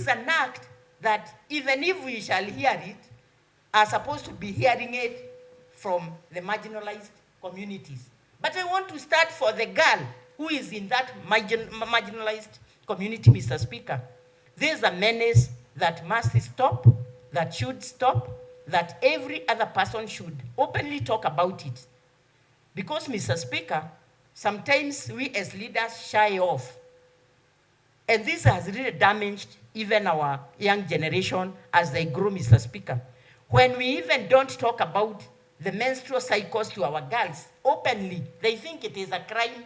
is an act that even if we shall hear it, are supposed to be hearing it from the marginalized communities. But I want to start for the girl who is in that marginalized community, Mr. Speaker. There's a menace that must stop, that should stop, that every other person should openly talk about it. Because, Mr. Speaker, sometimes we as leaders shy off. And this has really damaged even our young generation as they grow, Mr. Speaker. When we even don't talk about the menstrual cycles to our girls openly, they think it is a crime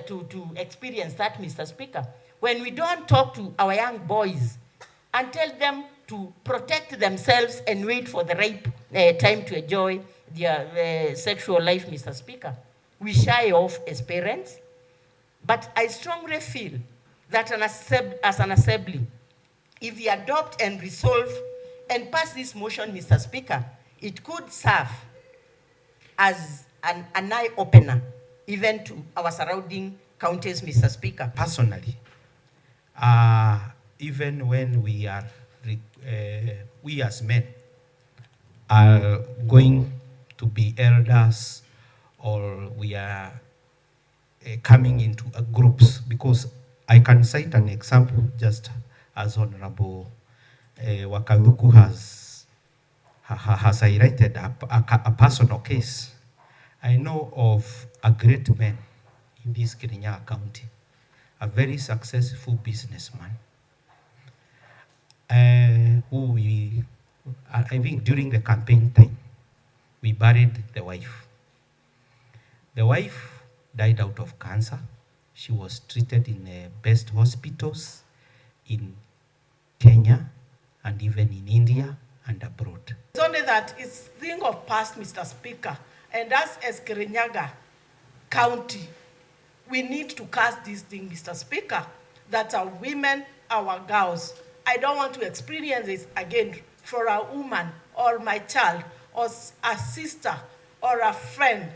to experience that, Mr. Speaker. When we don't talk to our young boys and tell them to protect themselves and wait for the right time to enjoy their sexual life, Mr. Speaker, we shy off as parents. But I strongly feel that as an assembly, if we adopt and resolve and pass this motion, Mr. Speaker, it could serve as an eye-opener even to our surrounding counties, Mr. Speaker. Personally, even when we are, we as men are going to be elders, or we are coming into groups, because I can cite an example just as Honorable Wakaluku has highlighted a personal case. I know of a great man in this Kirinyaga County, a very successful businessman, who I think during the campaign time, we buried the wife. The wife died out of cancer. She was treated in the best hospitals in Kenya and even in India and abroad. It's only that it's thing of past, Mr. Speaker, and us as Kirinyaga County, we need to cast this thing, Mr. Speaker, that our women, our girls, I don't want to experience this again for a woman or my child or a sister or a friend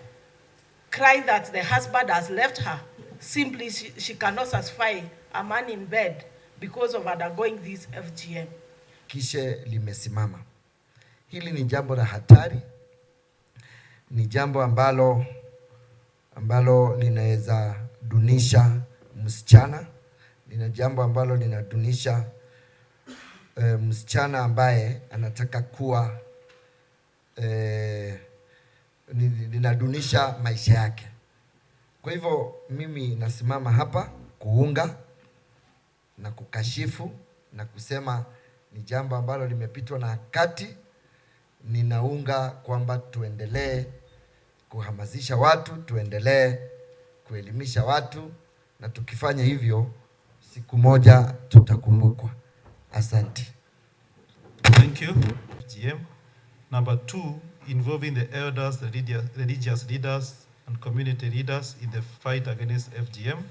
cry that the husband has left her. Simply she cannot satisfy a man in bed because of undergoing this FGM. Kishe limesimama. Hili ni jambo la hatari. Ni jambo ambalo linaweza dunisha msichana. Ni jambo ambalo linadunisha msichana ambaye anataka kuwa linadunisha maisha yake. Kwa hivyo mimi nasimama hapa kuunga na kukashifu na kusema ni jambo ambalo limepitwa na wakati. Ninaunga kwamba tuendelee kuhamasisha watu, tuendelee kuelimisha watu, na tukifanya hivyo siku moja tutakumbukwa. Asante. Thank you. GM. Number 2, involving the elders, the religious leaders and community leaders in the fight against FGM.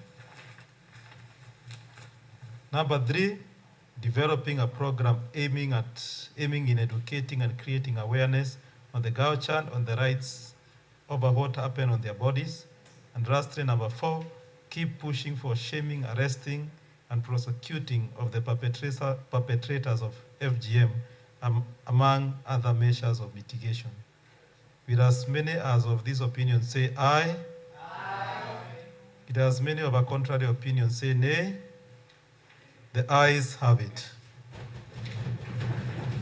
Number 3, developing a program aiming in educating and creating awareness on the girl child on the rights over what happened on their bodies. And lastly, number 4, keep pushing for shaming, arresting, and prosecuting of the perpetrators of FGM, among other measures of mitigation. Will as many as of this opinion say aye? Aye. It as many of a contrary opinion say nay? The ayes have it.